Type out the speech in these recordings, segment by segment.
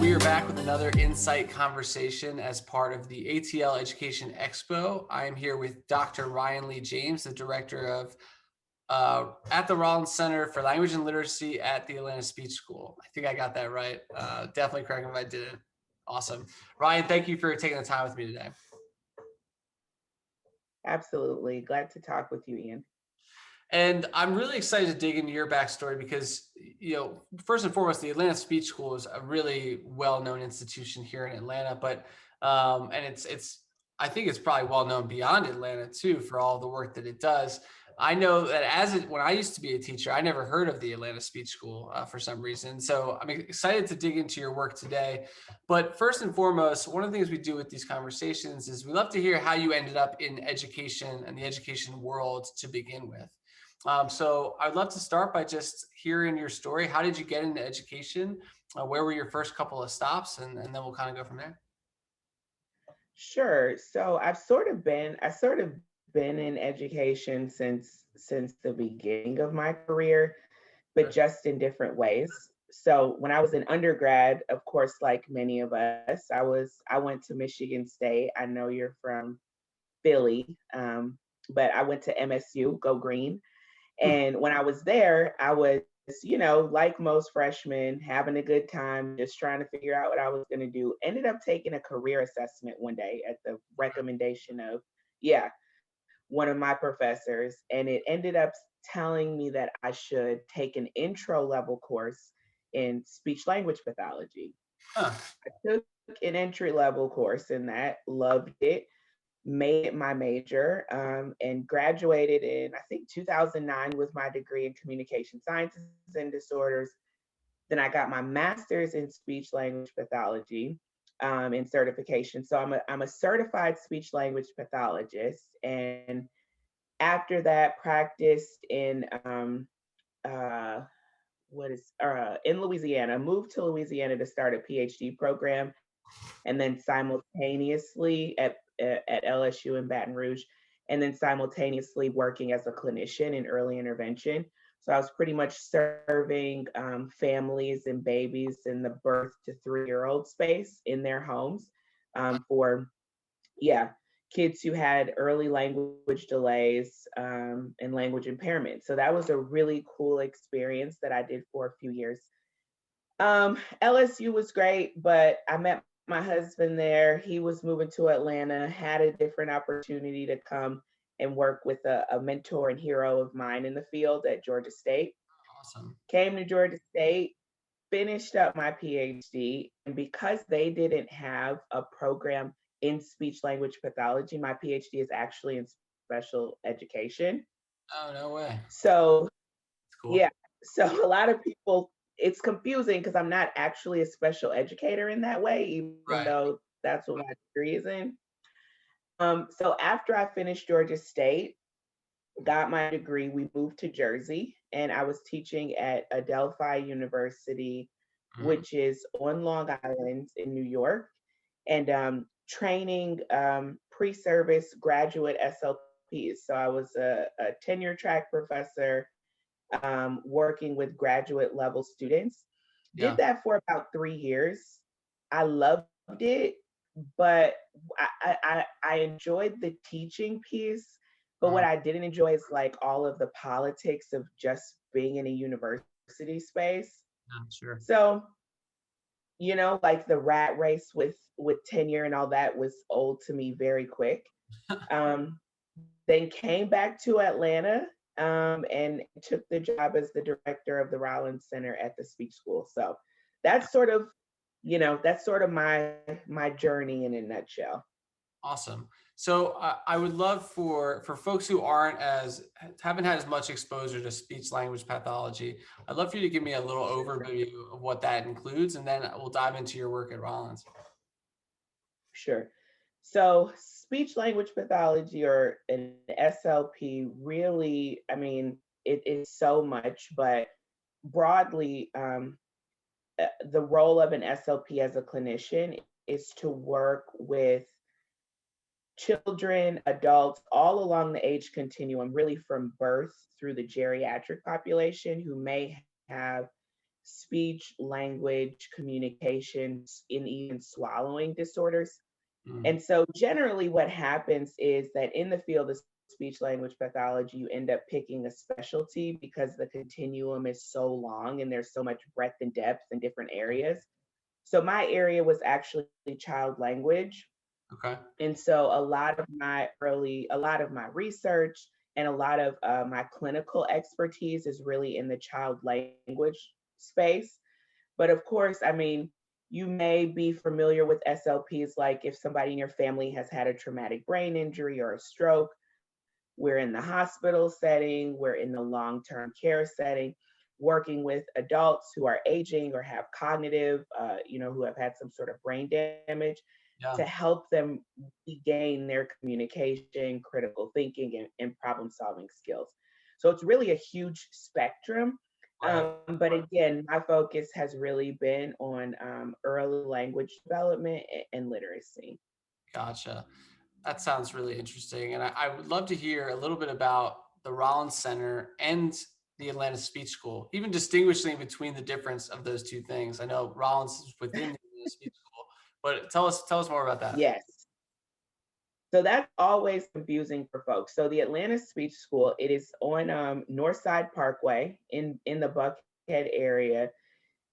We are back with another Insight conversation as part of the ATL Education Expo. I am here with Dr. Ryan Lee James, the director of at the Rollins Center for Language and Literacy at the Atlanta Speech School. I think I got that right. Definitely correct me if I didn't. Awesome. Ryan, thank you for taking the time with me today. Absolutely. Glad to talk with you, Ian. And I'm really excited to dig into your backstory because, first and foremost, the Atlanta Speech School is a really well-known institution here in Atlanta, but and I think it's probably well-known beyond Atlanta too for all the work that it does. I know that when I used to be a teacher, I never heard of the Atlanta Speech School for some reason. So I'm excited to dig into your work today. But first and foremost, one of the things we do with these conversations is we love to hear how you ended up in education and the education world to begin with. So I'd love to start by just hearing your story. How did you get into education? Where were your first couple of stops? And then we'll kind of go from there. Sure. So I sort of been in education since the beginning of my career, but Sure. just in different ways. So when I was an undergrad, of course, like many of us, I went to Michigan State. I know you're from Philly, but I went to MSU, go green. And when I was there, I was, like most freshmen, having a good time, just trying to figure out what I was going to do. Ended up taking a career assessment one day at the recommendation of, yeah, one of my professors. And it ended up telling me that I should take an intro level course in speech language pathology. Huh. I took an entry level course in that, loved it, made it my major, and graduated in, I think, 2009 with my degree in communication sciences and disorders. Then I got my master's in speech language pathology in certification. So I'm a certified speech language pathologist. And after that, practiced uh, in Louisiana, moved to Louisiana to start a PhD program, and then simultaneously at LSU in Baton Rouge, and then simultaneously working as a clinician in early intervention. So I was pretty much serving families and babies in the birth to 3-year-old space in their homes for, yeah, kids who had early language delays and language impairment. So that was a really cool experience that I did for a few years. LSU was great, but I met my husband there. He was moving to Atlanta, had a different opportunity to come and work with a mentor and hero of mine in the field at Georgia State. Awesome. Came to Georgia State, finished up my PhD, and because they didn't have a program in speech language pathology, my PhD is actually in special education. Oh, no way. So, That's cool. yeah, so a lot of people, it's confusing because I'm not actually a special educator in that way, even Right. though that's what my degree is in. So after I finished Georgia State, got my degree, we moved to Jersey, and I was teaching at Adelphi University, Mhm. which is on Long Island in New York, and training pre-service graduate SLPs. So I was a tenure track professor working with graduate level students. Did Yeah. that for about 3 years. I loved it, but I enjoyed the teaching piece. But what Mhm. I didn't enjoy is like all of the politics of just being in a university space. Yeah, sure. So, like the rat race with tenure and all that was old to me very quick. Um, then came back to Atlanta and took the job as the director of the Rollins Center at the Speech School. So that's sort of, that's sort of my journey in a nutshell. Awesome. So I would love for folks who haven't had as much exposure to speech language pathology. I'd love for you to give me a little overview of what that includes, and then we'll dive into your work at Rollins. Sure. So speech language pathology, or an SLP, really, I mean, it is so much, but broadly, the role of an SLP as a clinician is to work with children, adults, all along the age continuum, really from birth through the geriatric population, who may have speech, language, communications, and even swallowing disorders. Mm, And so generally what happens is that in the field of speech language pathology, you end up picking a specialty because the continuum is so long and there's so much breadth and depth in different areas. So my area was actually child language. okay. And so a lot of my research and a lot of my clinical expertise is really in the child language space. But of course, I mean, you may be familiar with SLPs, like if somebody in your family has had a traumatic brain injury or a stroke, we're in the hospital setting, we're in the long term care setting, working with adults who are aging or have cognitive, who have had some sort of brain damage to Yeah. help them regain their communication, critical thinking, and problem solving skills. So it's really a huge spectrum. Right. But again, my focus has really been on early language development and literacy. Gotcha. That sounds really interesting. And I would love to hear a little bit about the Rollins Center and the Atlanta Speech School, even distinguishing between the difference of those two things. I know Rollins is within the Atlanta Speech School, but tell us more about that. Yes. So that's always confusing for folks. So the Atlanta Speech School, it is on Northside Parkway in the Buckhead area.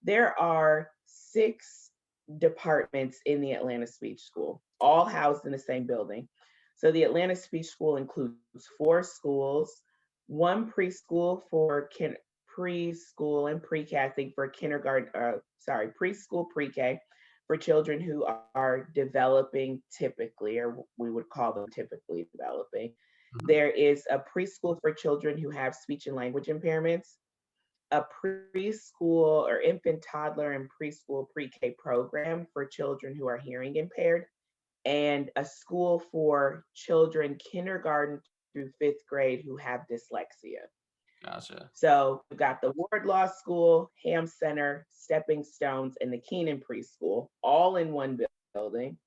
There are 6 departments in the Atlanta Speech School, all housed in the same building. So the Atlanta Speech School includes 4 schools, one preschool for preschool and pre-K, I think for kindergarten, preschool pre-K for children who are developing typically, or we would call them typically developing. Mhm. There is a preschool for children who have speech and language impairments, a preschool or infant, toddler, and preschool pre-K program for children who are hearing impaired, and a school for children kindergarten through 5th grade who have dyslexia. Gotcha. So we've got the Wardlaw School, Ham Center, Stepping Stones, and the Keenan Preschool all in one building.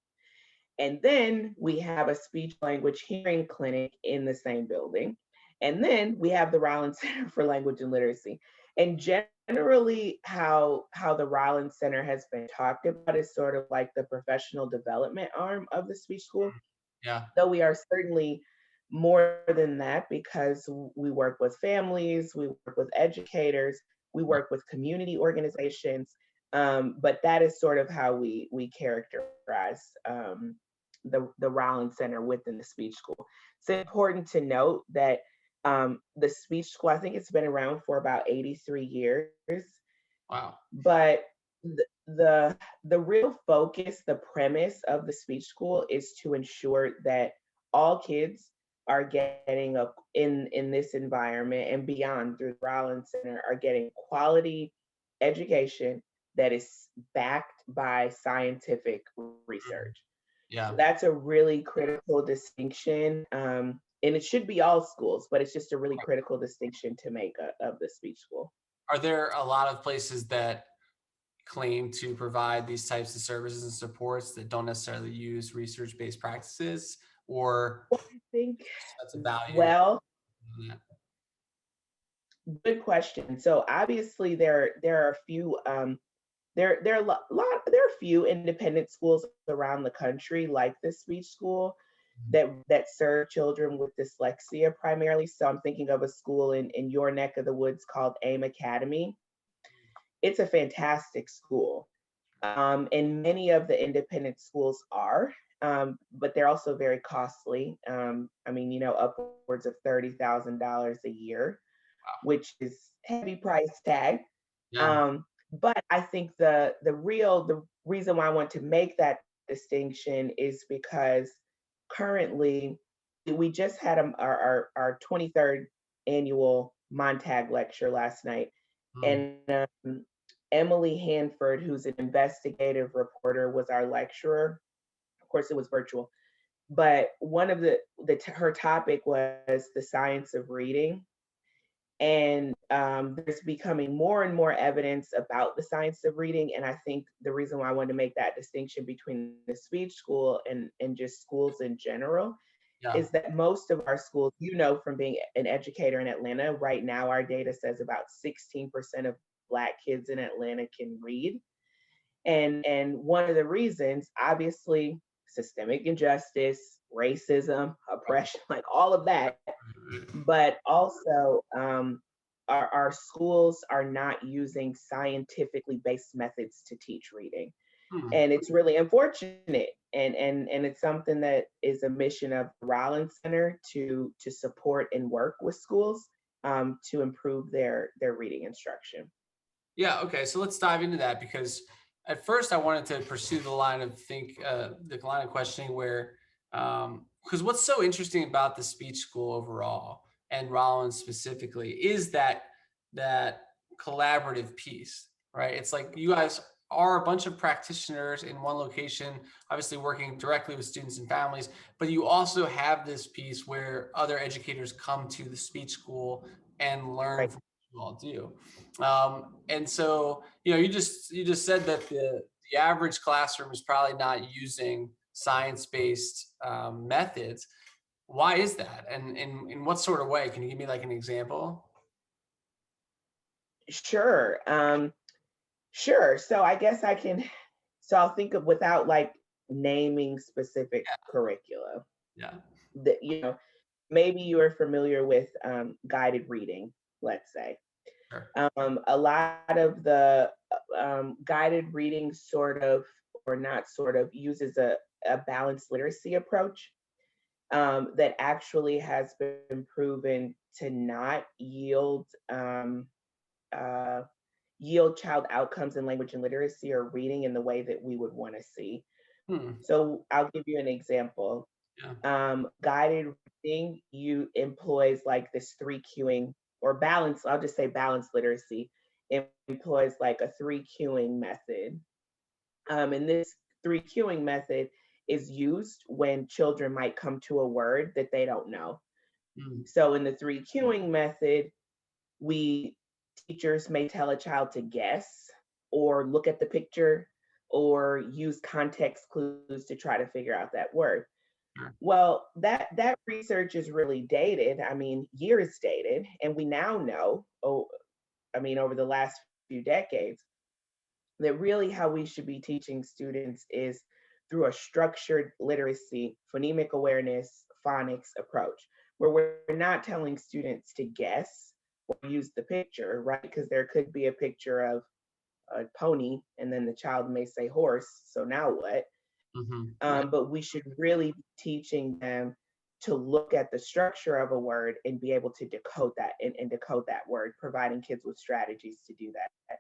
And then we have a speech language hearing clinic in the same building. And then we have the Rollins Center for Language and Literacy. And generally, how the Rollins Center has been talked about is sort of like the professional development arm of the speech school, Yeah. though we are certainly more than that because we work with families, we work with educators, we Right. work with community organizations. But that is sort of how we characterize the Rollins Center within the speech school. It's important to note that the speech school, I think it's been around for about 83 years, Wow. but the real focus, the premise of the speech school is to ensure that all kids are getting up in this environment and beyond through the Rollins Center are getting quality education that is backed by scientific Mm, research. So yeah. that's a really critical distinction. And it should be all schools, but it's just a really critical distinction to make of the speech school. Are there a lot of places that claim to provide these types of services and supports that don't necessarily use research-based practices, or I think, that's a value well, in that? good question. So obviously there are a few there are there are a few independent schools around the country like this speech school Mhm. that serve children with dyslexia primarily. So I'm thinking of a school in your neck of the woods called AIM Academy. It's a fantastic school. And many of the independent schools are, but they're also very costly. I mean, upwards of $30,000 a year, Wow. which is heavy price tag. Yeah. But I think the reason why I want to make that distinction is because currently we just had our 23rd annual Montag lecture last night, Mm, and Emily Hanford, who's an investigative reporter, was our lecturer. Of course, it was virtual, but one of her topic was the science of reading, and there's becoming more and more evidence about the science of reading. And I think the reason why I wanted to make that distinction between the speech school and just schools in general yeah. is that most of our schools, from being an educator in Atlanta, right now our data says about 16% of Black kids in Atlanta can read. And one of the reasons, obviously, systemic injustice, racism, oppression, like all of that, but also our schools are not using scientifically based methods to teach reading, Hmm. and it's really unfortunate. And it's something that is a mission of the Rollins Center to support and work with schools to improve their reading instruction. Yeah, okay. So let's dive into that because at first I wanted to pursue the line of the line of questioning where, because what's so interesting about the speech school overall and Rollins specifically is that collaborative piece, right? It's like you guys are a bunch of practitioners in one location, obviously working directly with students and families, but you also have this piece where other educators come to the speech school and learn Right. from what you all do. And so, you just said that the average classroom is probably not using science-based methods. Why is that? And in what sort of way? Can you give me like an example? Sure. Sure. So I guess I can. So I'll think of without like naming specific curricula. Yeah. That maybe you are familiar with guided reading. Let's say Sure. a lot of the guided reading sort of or not sort of uses a balanced literacy approach that actually has been proven to not uh, yield child outcomes in language and literacy or reading in the way that we would want to see. Hmm. So I'll give you an example. Yeah. Guided reading you employs like this three queuing or balance. I'll just say balanced literacy. It employs like a three queuing method. And this three queuing method is used when children might come to a word that they don't know. Hmm. So in the three queuing method, we teachers may tell a child to guess or look at the picture or use context clues to try to figure out that word. Sure. Well, that research is really dated. I mean, years dated, and we now know, I mean, over the last few decades, that really how we should be teaching students is through a structured literacy, phonemic awareness, phonics approach, where we're not telling students to guess or use the picture, right? Because there could be a picture of a pony, and then the child may say horse. So now what? Right. But we should really be teaching them to look at the structure of a word and be able to decode that and decode that word, providing kids with strategies to do that.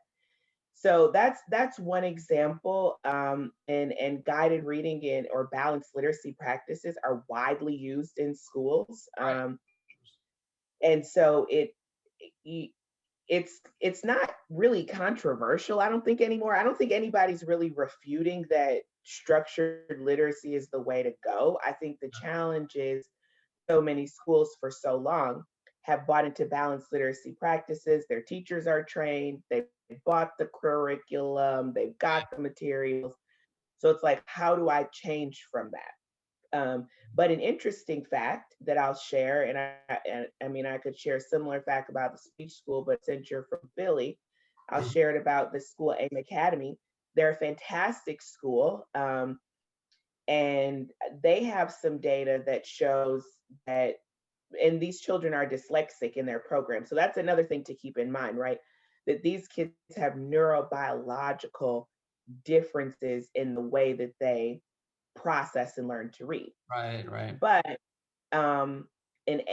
So that's one example. And guided reading and or balanced literacy practices are widely used in schools. Right. And so it's not really controversial, I don't think anymore. I don't think anybody's really refuting that structured literacy is the way to go. I think the challenge is so many schools for so long have bought into balanced literacy practices. Their teachers are trained, they've bought the curriculum, they've got the materials. So it's like, how do I change from that? But an interesting fact that I'll share, and I mean, I could share a similar fact about the speech school, but since you're from Philly, I'll Mhm. share it about the school AIM Academy. They're a fantastic school, and they have some data that shows that, and these children are dyslexic in their program. So that's another thing to keep in mind, right? That these kids have neurobiological differences in the way that they process and learn to read. Right. Right. But um, and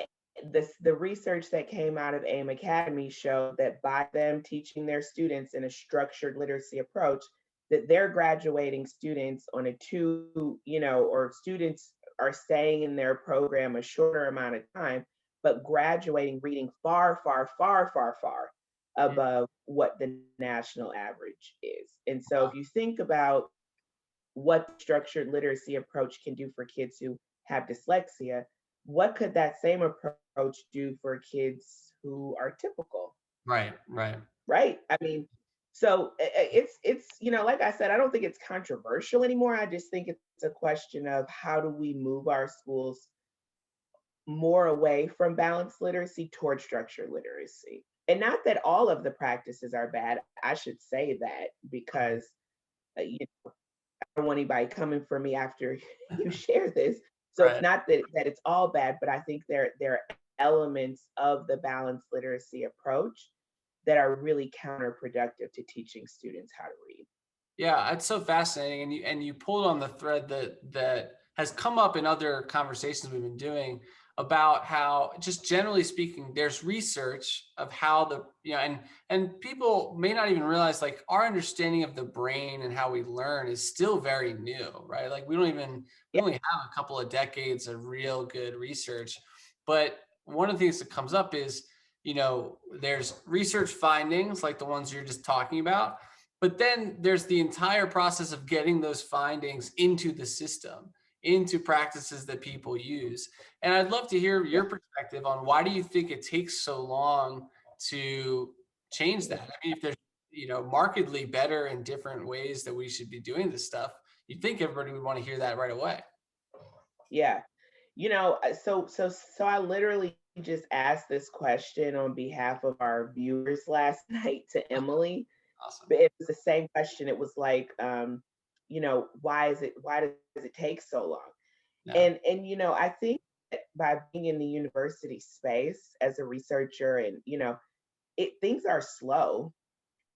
the research that came out of AIM Academy showed that by them teaching their students in a structured literacy approach, that they're graduating students on a or students are staying in their program a shorter amount of time, but graduating reading far, far, far, far, far Mm. above what the national average is. And so Wow. if you think about what the structured literacy approach can do for kids who have dyslexia, what could that same approach do for kids who are typical, Right. Right. right? I mean, so it's like I said, I don't think it's controversial anymore. I just think it's a question of how do we move our schools more away from balanced literacy toward structured literacy. And not that all of the practices are bad. I should say that because you know, I don't want anybody coming for me after you share this. So it's Right. not that it's all bad, but I think there are elements of the balanced literacy approach that are really counterproductive to teaching students how to read. Yeah, it's so fascinating, and you pulled on the thread that has come up in other conversations we've been doing about how, just generally speaking, there's research of how the and people may not even realize, like, our understanding of the brain and how we learn is still very new, right? Like, we Yeah, only have a couple of decades of real good research, but one of the things that comes up is, there's research findings like the ones you're just talking about, but then there's the entire process of getting those findings into the system, into practices that people use. And I'd love to hear yeah. your perspective on, why do you think it takes so long to change that? I mean, if there's, markedly better and different ways that we should be doing this stuff, you'd think everybody would want to hear that right away. Yeah. So I literally just asked this question on behalf of our viewers last night to Emily. Awesome. But it was the same question. It was like, why does it take so long? Yeah. And I think that by being in the university space as a researcher and things are slow.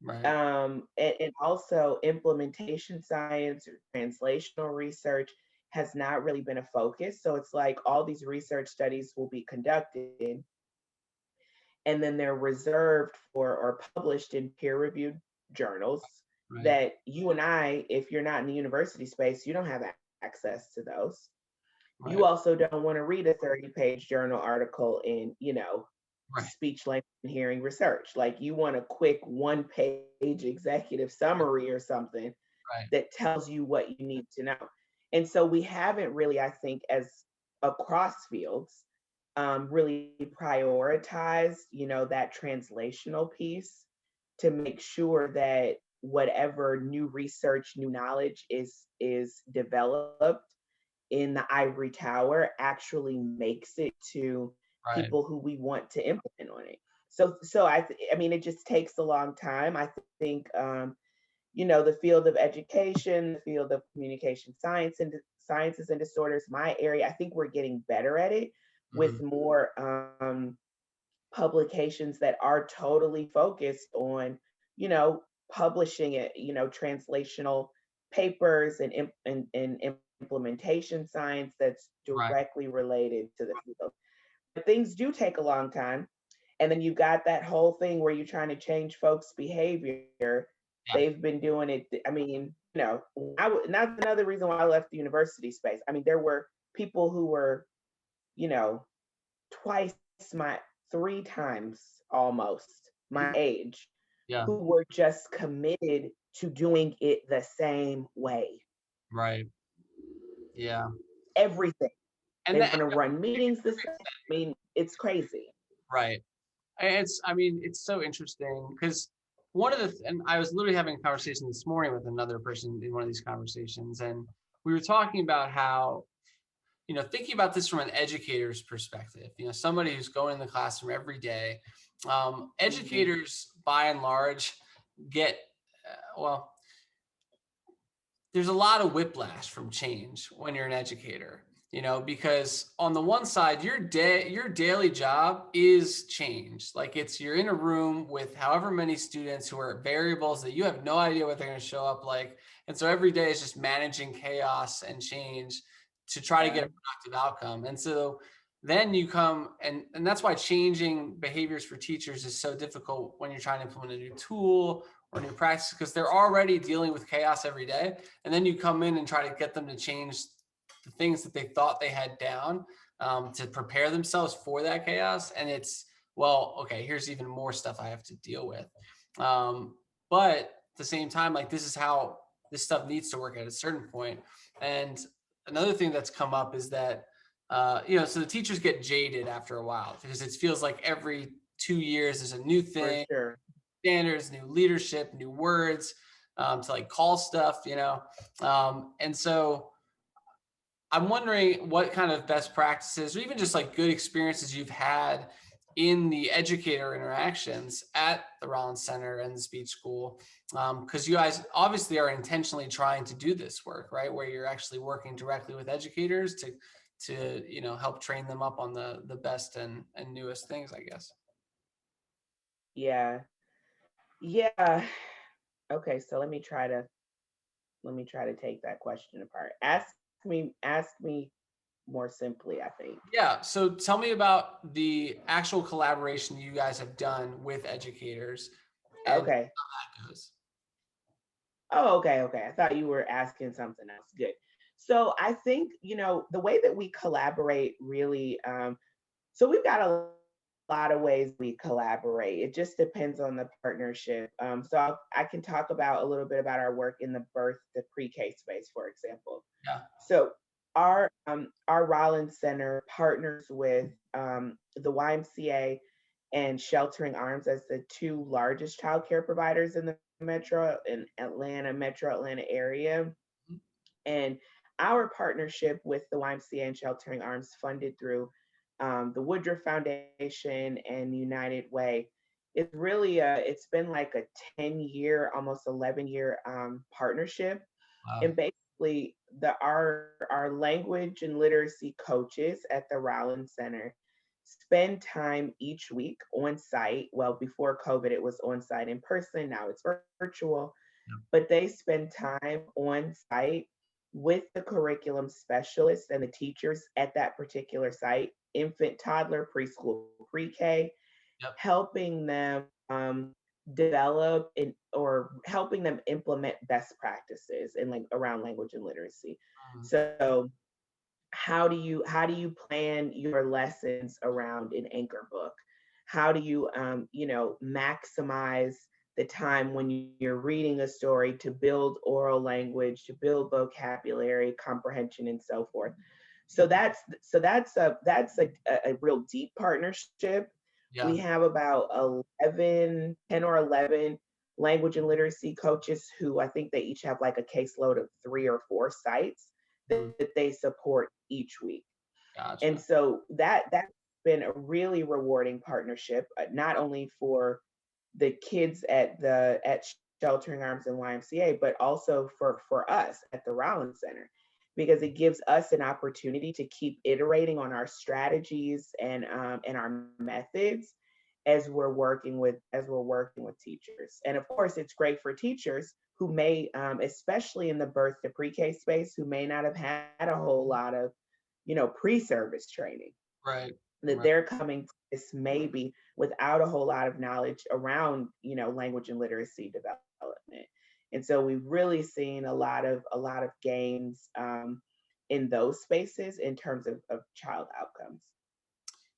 Right. And also implementation science or translational research has not really been a focus. So it's like all these research studies will be conducted and then they're reserved for or published in peer reviewed journals Right. that you and I, if you're not in the university space, you don't have access to those. You Right. also don't want to read a 30-page journal article in, Right. speech language and hearing research. Like you want a quick one-page executive summary or something Right. that tells you what you need to know. And so we haven't really, I think, as across fields, really prioritized, that translational piece to make sure that whatever new research, new knowledge is developed in the ivory tower actually makes it to Right. people who we want to implement on it. So I mean, it just takes a long time. I think the field of education, the field of communication science and sciences and disorders, my area, I think we're getting better at it with Mhm. more publications that are totally focused on, you know, publishing it, translational papers and implementation science that's Right. directly related to the field. But things do take a long time. And then you got that whole thing where you're trying to change folks' behavior. Yeah. They've been doing it. I mean, and that's another reason why I left the university space. I mean, there were people who were, you know, twice my, three times almost my Mhm. age, Yeah. who were just committed to doing it the same way. Right. Yeah. Everything. And They that want to run makes meetings the same. perfect sense. I mean, it's crazy. Right. I mean, it's so interesting because and I was literally having a conversation this morning with another person in one of these conversations, and we were talking about how, thinking about this from an educator's perspective, somebody who's going in the classroom every day, Mhm. educators by and large get, well, there's a lot of whiplash from change when you're an educator, because on the one side, your daily job is change. Like, you're in a room with however many students who are variables that you have no idea what they're going to show up like. And so every day is just managing chaos and change to try to get Yeah. a productive outcome. And so then you come, and that's why changing behaviors for teachers is so difficult when you're trying to implement a new tool or new practice, because they're already dealing with chaos every day. And then you come in and try to get them to change the things that they thought they had down, to prepare themselves for that chaos. And it's, well, okay, here's even more stuff I have to deal with. But at the same time, like, this is how this stuff needs to work at a certain point. And another thing that's come up is that, so the teachers get jaded after a while, because it feels like every 2 years there's a new For thing, sure. standards, new leadership, new words, to like call stuff, and so I'm wondering what kind of best practices or even just like good experiences you've had in the educator interactions at the Rollins Center and the speech school, because you guys obviously are intentionally trying to do this work, right? Where you're actually working directly with educators to help train them up on the best and newest things, I guess. Yeah. Yeah. Okay, so let me try to take that question apart. Ask me more simply, I think. Yeah. So tell me about the actual collaboration you guys have done with educators and Okay. how that goes. Oh, okay, okay. I thought you were asking something else. Good. So I think, the way that we collaborate really, so we've got a lot of ways we collaborate. It just depends on the partnership. I can talk about a little bit about our work in the birth to pre-K space, for example. Yeah. So our Rollins Center partners with the YMCA and Sheltering Arms as the two largest childcare providers in the metro Atlanta area. Mhm. And our partnership with the YMCA and Sheltering Arms, funded through the Woodruff Foundation and United Way, it's been like a 10-year, almost 11-year partnership. And Wow. basically, our language and literacy coaches at the Rollins Center spend time each week on site. Well, before COVID, it was on site in person. Now it's virtual, Yeah. but they spend time on site with the curriculum specialists and the teachers at that particular site, infant, toddler, preschool, pre-K, Yep. helping them develop or helping them implement best practices in like around language and literacy. Mm. So how do you plan your lessons around an anchor book? How do you maximize the time when you're reading a story to build oral language, to build vocabulary, comprehension, and so forth. So that's a real deep partnership. We Yeah. have about 10 or 11 language and literacy coaches who I think they each have like a caseload of 3 or 4 sites Mm. that they support each week. And Gotcha. so that's been a really rewarding partnership, not only for the kids at Sheltering Arms and YMCA, but also for us at the Rollins Center, because it gives us an opportunity to keep iterating on our strategies and our methods as we're working with teachers. And of course, it's great for teachers who may, especially in the birth to pre-K space, who may not have had a whole lot of pre-service training, Right. that Right. they're coming to this maybe without a whole lot of knowledge around language and literacy development. And so we've really seen a lot of gains in those spaces in terms of child outcomes.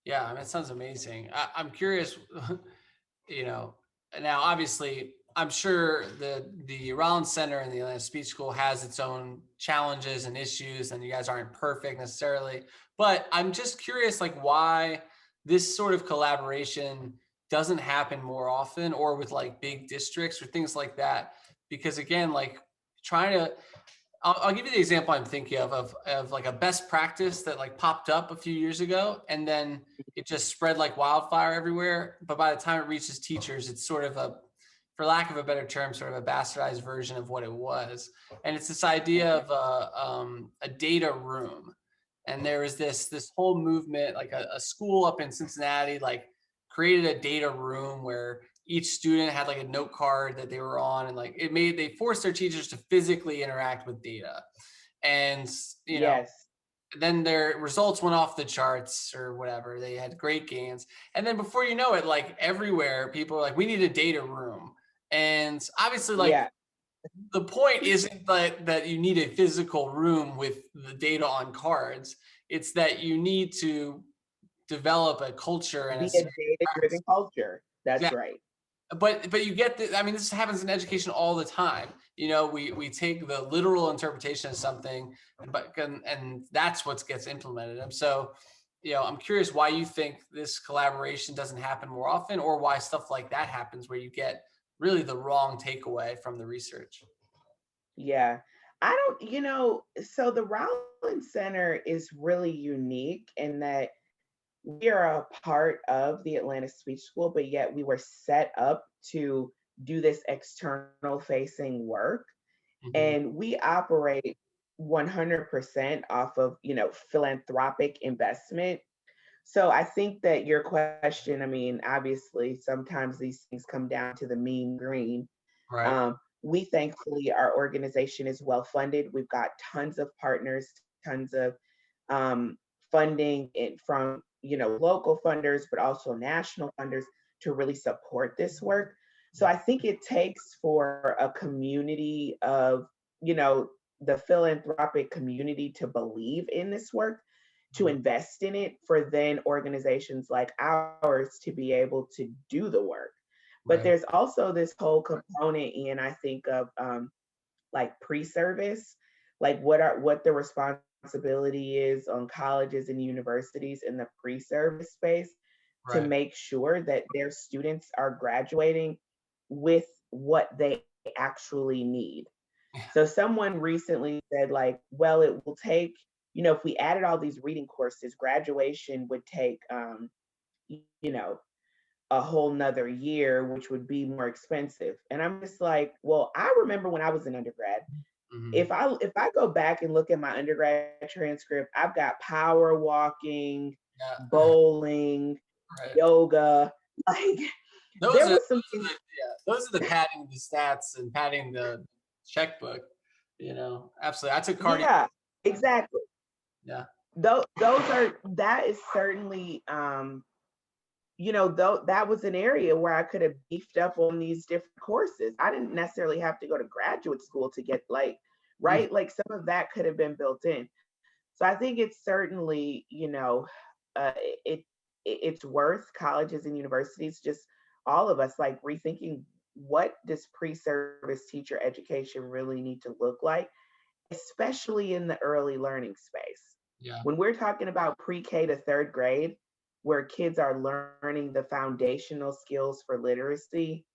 Yeah. I mean, it sounds amazing. I'm curious. you know Now obviously I'm sure the Rollins Center and the Atlanta Speech School has its own challenges and issues, and you guys aren't perfect necessarily, but I'm just curious, like, why this sort of collaboration doesn't happen more often, or with like big districts or things like that. Because again, like, trying to I'll give you the example I'm thinking of like a best practice that like popped up a few years ago, and then it just spread like wildfire everywhere. But by the time it reaches teachers, it's sort of for lack of a better term, sort of a bastardized version of what it was. And it's this idea Okay. of a data room. And there was this whole movement, like a school up in Cincinnati, like created a data room where each student had like a note card that they were on, and like they forced their teachers to physically interact with data. And you know Yes. then their results went off the charts or whatever, they had great gains. And then before you know it, like everywhere, people are like, we need a data room. And obviously, like, Yeah. the point isn't that you need a physical room with the data on cards. It's that you need to develop a culture and a Be a series of data-driven practices. culture. That's Yeah, right. but you get the, I mean, this happens in education all the time. We take the literal interpretation of something, and that's what gets implemented. And so, I'm curious why you think this collaboration doesn't happen more often, or why stuff like that happens where you get really the wrong takeaway from the research. Yeah. I don't, so the Rollins Center is really unique in that we are a part of the Atlanta Speech School, but yet we were set up to do this external facing work. Mhm. And we operate 100% off of, philanthropic investment. So I think that your question, I mean, obviously, sometimes these things come down to the mean green. Right. We thankfully, our organization is well funded. We've got tons of partners, tons of um, funding from local funders, but also national funders to really support this work. So I think it takes for a community of you know the philanthropic community to believe in this work, to Mhm. invest in it, for then organizations like ours to be able to do the work. But Right. there's also this whole component, and I think of like pre-service, like what the responsibility is on colleges and universities in the pre-service space to Right. make sure that their students are graduating with what they actually need. Yeah. So someone recently said, like, well, it will take, if we added all these reading courses, graduation would take you know, a whole nother year, which would be more expensive. And I'm just like, well, I remember when I was an undergrad, Mhm. if I go back and look at my undergrad transcript, I've got power walking, Yeah. bowling, Right. yoga, like Those there are was some things. those are the padding the stats and padding the checkbook, Absolutely. I took cardio. Yeah, exactly. Yeah. That is certainly though that was an area where I could have beefed up on these different courses. I didn't necessarily have to go to graduate school to get like, Mm. right? Like some of that could have been built in. So I think it's certainly, uh, it it's worth colleges and universities, just all of us, like rethinking what does pre-service teacher education really need to look like, especially in the early learning space. Yeah. When we're talking about pre-K to third grade, where kids are learning the foundational skills for literacy,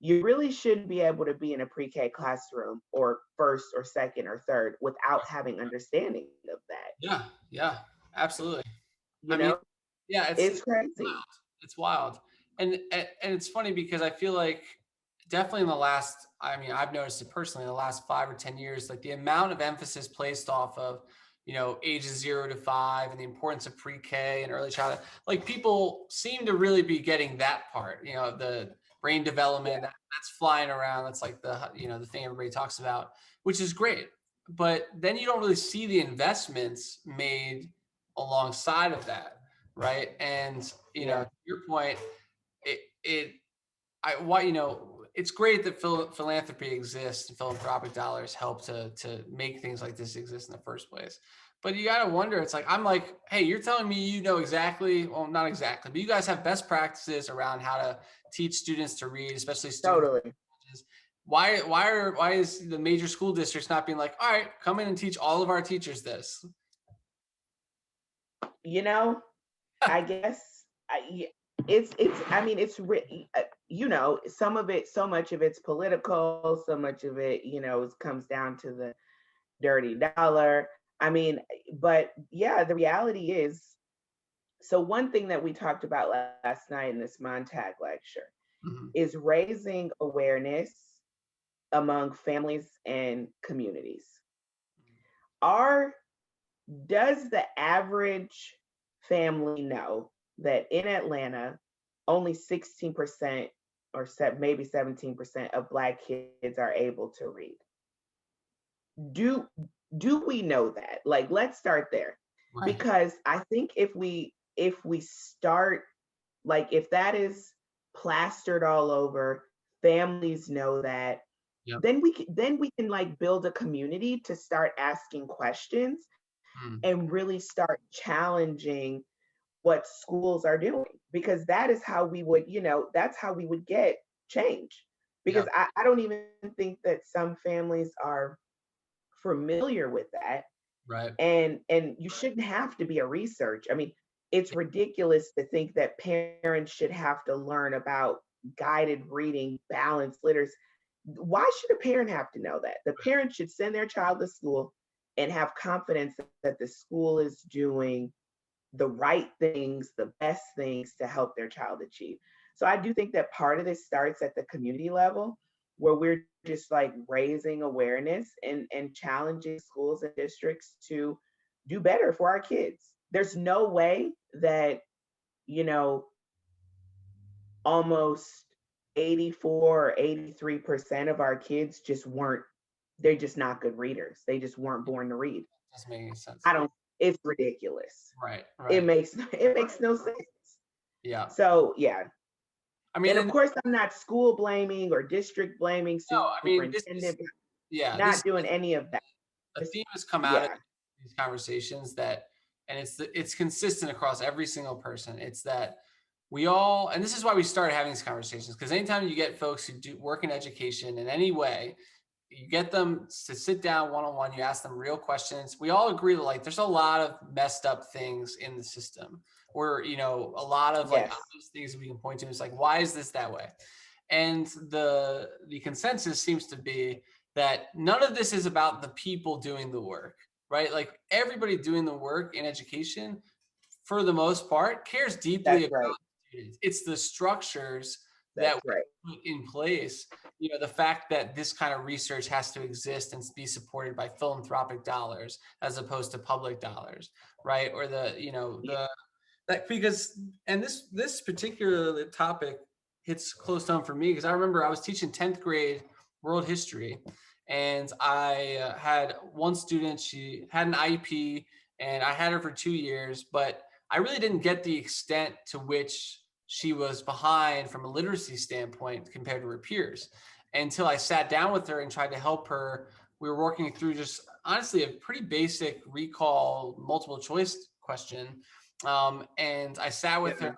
you really shouldn't be able to be in a pre-K classroom or first or second or third without having understanding of that. Yeah. Yeah. Absolutely. You I mean, know, yeah, it's crazy. it's wild. And it's funny because I feel like definitely in the last, I mean, I've noticed it personally in the last 5 or 10 years, like the amount of emphasis placed off of, ages 0 to 5 and the importance of pre-K and early childhood, like people seem to really be getting that part, the brain development Yeah, that's flying around. That's like the thing everybody talks about, which is great. But then you don't really see the investments made alongside of that, right? And yeah, to your point, it it I why it's great that philanthropy exists and philanthropic dollars help to make things like this exist in the first place. But you got to wonder. It's like I'm like, hey, you're telling me you know exactly, well, not exactly, but you guys have best practices around how to teach students to read, especially students. totally. Why is the major school districts not being like, all right, come in and teach all of our teachers this? You know, I guess it's I mean some of it, so much of it's political, so much of it, comes down to the dirty dollar. I mean, but yeah, the reality is, so one thing that we talked about last night in this Montag lecture Mhm. is raising awareness among families and communities. Are Does the average family know that in Atlanta, only 16% or maybe 17% of Black kids are able to read? Do do we know that? Like, let's start there, Right. because I think if we start, like, if that is plastered all over, families know that, Yep. then we can like build a community to start asking questions Mm. and really start challenging what schools are doing, because that's how we would get change. Because Yep. I don't even think that some families are familiar with that. Right. And you shouldn't have to be a research. I mean, it's ridiculous to think that parents should have to learn about guided reading, balanced literacy. Why should a parent have to know that? The parent should send their child to school and have confidence that the school is doing the right things, the best things to help their child achieve. So I do think that part of this starts at the community level, where we're just like raising awareness and challenging schools and districts to do better for our kids. There's no way that, you know, almost 84 or 83% of our kids just weren't, they're just not good readers. They just weren't born to read. Doesn't make any sense. I don't, it's ridiculous. Right, It right. makes it makes no sense. Yeah. So yeah. I mean, And of and course I'm not school blaming or district blaming, no, I mean, this is, superintendent, yeah, this not doing any of that. a Just, theme has come out of yeah, these conversations that, and it's consistent across every single person. It's that we all, and this is why we started having these conversations, because anytime you get folks who do work in education in any way, you get them to sit down one-on-one, you ask them real questions. We all agree that like there's a lot of messed up things in the system, or a lot of like yes, obvious things that we can point to. It's like, why is this that way? And the consensus seems to be that none of this is about the people doing the work, right? Like everybody doing the work in education, for the most part, cares deeply that's about right. students. It's the structures that That's right. we put in place. The fact that this kind of research has to exist and be supported by philanthropic dollars as opposed to public dollars, right? Or Yeah, that because and this particular topic hits close to home for me because I remember I was teaching 10th grade world history, and I had one student. She had an IEP, and I had her for 2 years, but I really didn't get the extent to which she was behind from a literacy standpoint compared to her peers until I sat down with her and tried to help her. We were working through just honestly a pretty basic recall multiple choice question, and I sat with her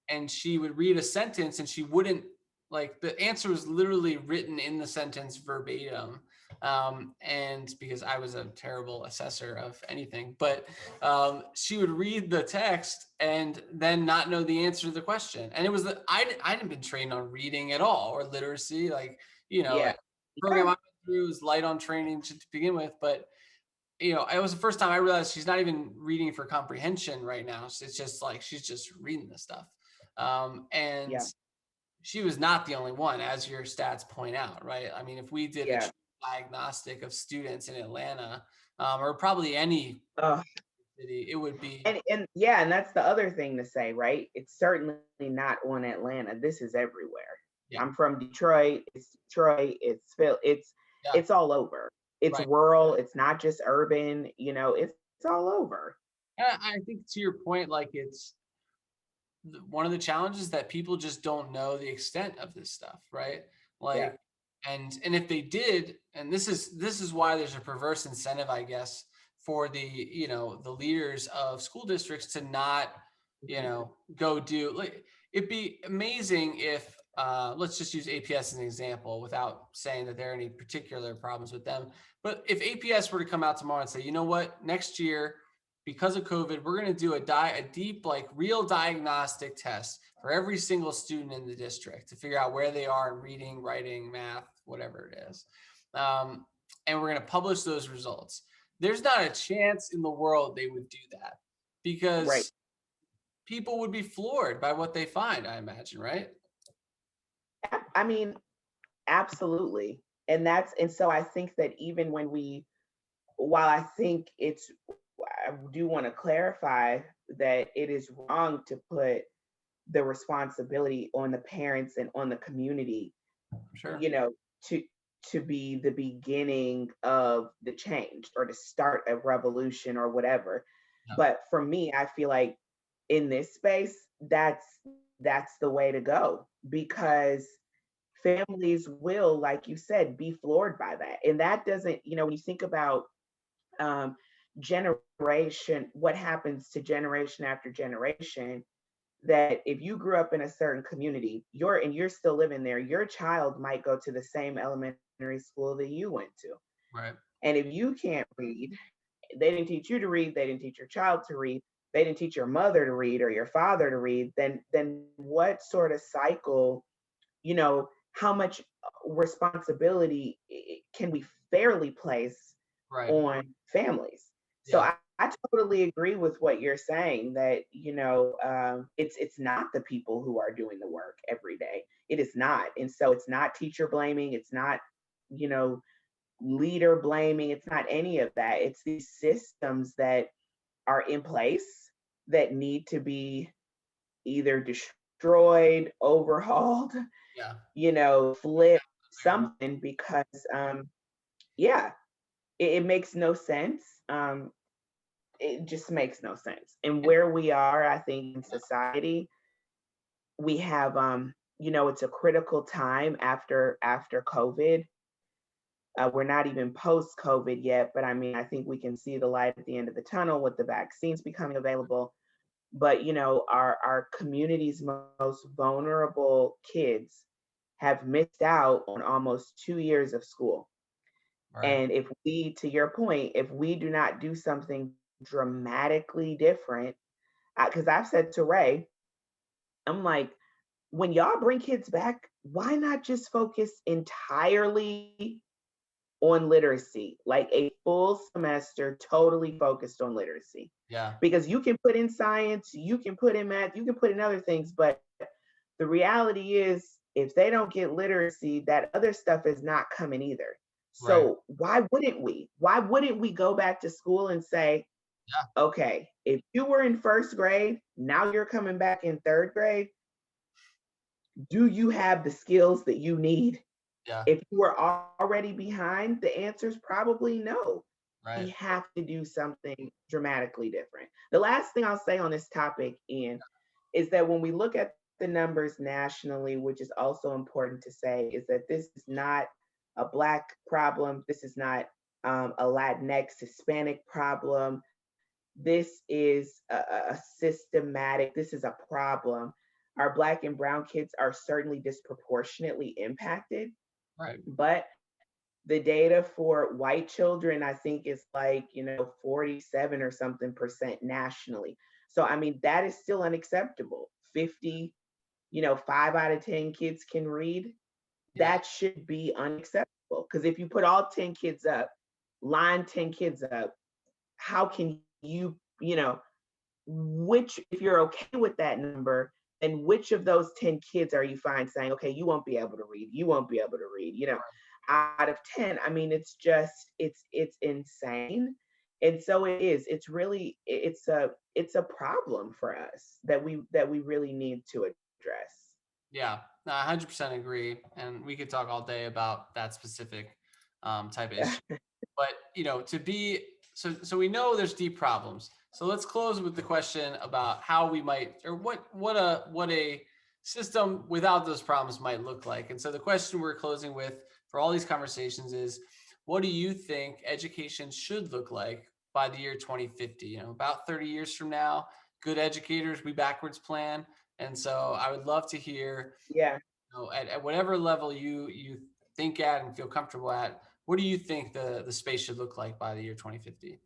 yeah, and she would read a sentence and she wouldn't, like, the answer was literally written in the sentence verbatim. And because I was a terrible assessor of anything, but she would read the text and then not know the answer to the question. And it was that I hadn't been trained on reading at all or literacy. Like, yeah, the program I went through was light on training to begin with, but it was the first time I realized she's not even reading for comprehension right now. So it's just like she's just reading the stuff. And yeah, she was not the only one, as your stats point out, right? I mean, if we did a yeah. true diagnostic of students in Atlanta, or probably any Uh, city, it would be, and yeah, and that's the other thing to say, right? It's certainly not on Atlanta. This is everywhere. yeah, I'm from Detroit. It's Detroit. It's Phil. yeah, It's all over. It's right. rural. It's not just urban. It's all over. And I think to your point, like it's one of the challenges that people just don't know the extent of this stuff, right? Yeah, Like, and if they did, and this is why there's a perverse incentive, I guess, for the leaders of school districts to not, mhm, go do, like, it'd be amazing if let's just use APS as an example without saying that there are any particular problems with them. But if APS were to come out tomorrow and say, you know what, next year, because of COVID, we're going to do a deep, like real diagnostic test for every single student in the district to figure out where they are in reading, writing, math, whatever it is. And we're going to publish those results. There's not a chance in the world they would do that right. because people would be floored by what they find, I imagine, right? I mean, absolutely. And so I think that even while I think I do want to clarify that it is wrong to put the responsibility on the parents and on the community, Sure. you know, to be the beginning of the change or to start a revolution or whatever. Yeah. But for me, I feel like in this space, that's the way to go because families will, like you said, be floored by that. And that doesn't, when you think about um, what happens to generation after generation, that if you grew up in a certain community, you're still living there, your child might go to the same elementary school that you went to. Right. And if you can't read, they didn't teach you to read, they didn't teach your child to read, they didn't teach your mother to read or your father to read, then what sort of cycle, how much responsibility can we fairly place Right. on families? So Yeah. I totally agree with what you're saying, that it's not the people who are doing the work every day. It is not. And so it's not teacher blaming, it's not, you know, leader blaming, it's not any of that. It's these systems that are in place that need to be either destroyed, overhauled, Yeah. flipped, Very much. something, because yeah, it makes no sense. It just makes no sense. And And where we are, I think, in society, we have it's a critical time after COVID. We're not even post COVID yet, but I mean, I think we can see the light at the end of the tunnel with the vaccines becoming available. But our community's most vulnerable kids have missed out on almost 2 years of school. right. And if we, to your point, if we do not do something dramatically different, because I've said to Ray, I'm like, when y'all bring kids back, why not just focus entirely on literacy, like a full semester totally focused on literacy? Yeah. Because you can put in science, you can put in math, you can put in other things, but the reality is, if they don't get literacy, that other stuff is not coming either. Right. So why wouldn't we? Why wouldn't we go back to school and say, Yeah. okay, if you were in first grade, now you're coming back in third grade, do you have the skills that you need? Yeah. If you were already behind, the answer is probably no. We Right. have to do something dramatically different. The last thing I'll say on this topic, Ian, is that when we look at the numbers nationally, which is also important to say, is that this is not a Black problem. This is not a Latinx, Hispanic problem. This is a systematic, this is a problem. Our Black and Brown kids are certainly disproportionately impacted, Right. but the data for white children, I think, is like, 47 or something percent nationally. So, I mean, that is still unacceptable. 50, 5 out of 10 kids can read. Yeah. That should be unacceptable. Because if you put all 10 kids up, line 10 kids up, how can if you're okay with that number, then which of those 10 kids are you fine saying, okay, you won't be able to read, you won't be able to read, out of 10? I mean, it's insane. And so it is, it's really, it's a problem for us that we really need to address. Yeah, no, I 100% agree, and we could talk all day about that specific type of issue. But to be so we know there's deep problems. So let's close with the question about how we might, or what a system without those problems might look like. And so the question we're closing with for all these conversations is, what do you think education should look like by the year 2050? About 30 years from now, good educators, we backwards plan. And so I would love to hear, Yeah. at whatever level you think at and feel comfortable at, what do you think the space should look like by the year 2050?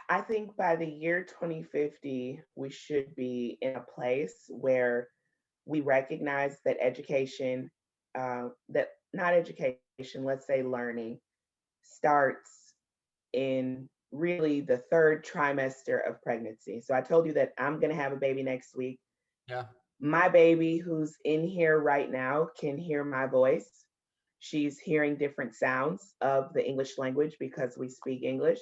I think by the year 2050, we should be in a place where we recognize that education, that not education, let's say learning, starts in really the third trimester of pregnancy. So I told you that I'm going to have a baby next week. Yeah. My baby, who's in here right now, can hear my voice. She's hearing different sounds of the English language because we speak English.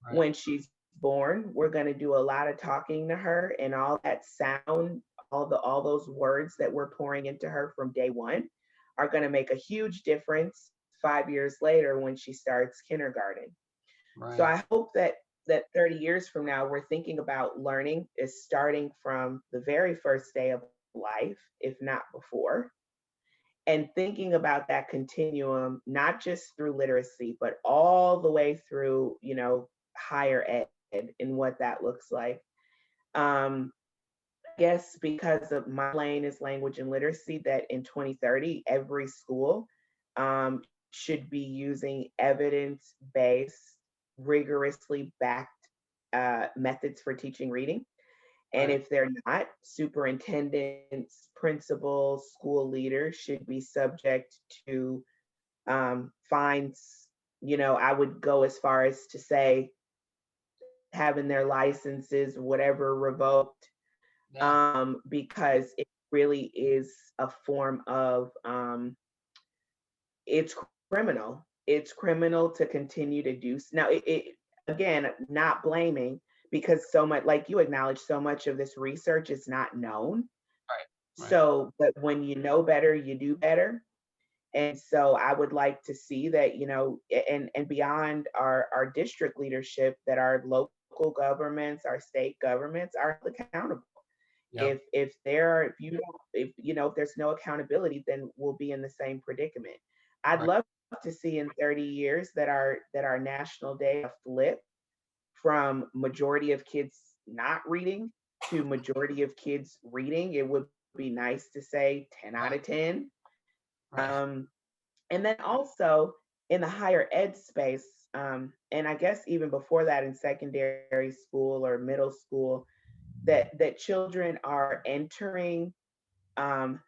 Right. When she's born, we're going to do a lot of talking to her, and all that sound, all those words that we're pouring into her from day one are going to make a huge difference 5 years later when she starts kindergarten. So Right. I hope that 30 years from now, we're thinking about learning is starting from the very first day of life, if not before, and thinking about that continuum, not just through literacy, but all the way through, higher ed and what that looks like. I guess because of my lane is language and literacy, that in 2030, every school um, should be using evidence based, rigorously backed methods for teaching reading. And Right. if they're not, superintendents, principals, school leaders should be subject to fines. I would go as far as to say having their licenses, whatever, revoked, Yeah. because it really is a form of it's criminal. It's criminal to continue to do now. Again, not blaming, because so much, like you acknowledge, so much of this research is not known. Right. Right. So, but when you know better, you do better. And so I would like to see that, and beyond our district leadership, that our local governments, our state governments are accountable. Yep. If you don't, if there's no accountability, then we'll be in the same predicament. I'd Right. love to see in 30 years that our national data flip from majority of kids not reading to majority of kids reading. It would be nice to say 10 out Right. of 10. Right. Um, and then also in the higher ed space, and I guess even before that, in secondary school or middle school, that children are entering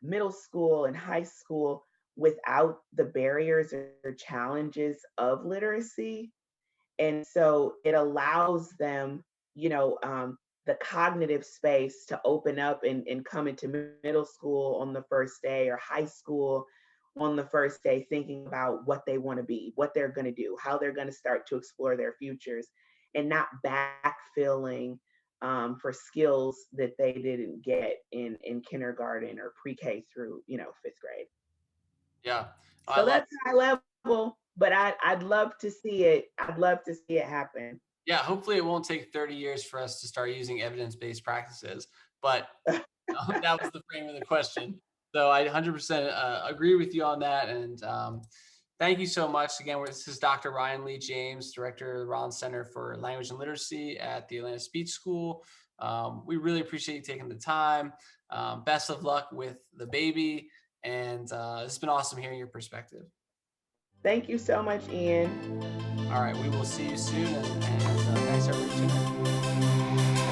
middle school and high school without the barriers or challenges of literacy. And so it allows them, the cognitive space to open up and come into middle school on the first day, or high school on the first day, thinking about what they want to be, what they're going to do, how they're going to start to explore their futures, and not backfilling for skills that they didn't get in kindergarten or pre-K through, fifth grade. Yeah. I So love. that's high level, but I'd love to see it. I'd love to see it happen. Yeah. Hopefully, it won't take 30 years for us to start using evidence-based practices. But that was the frame of the question. So I 100% agree with you on that. And thank you so much. Again, this is Dr. Ryan Lee James, Director of the Rollins Center for Language and Literacy at the Atlanta Speech School. We really appreciate you taking the time. Best of luck with the baby. And it's been awesome hearing your perspective. Thank you so much, Ian. All right, we will see you soon. And thanks everybody for tuning in.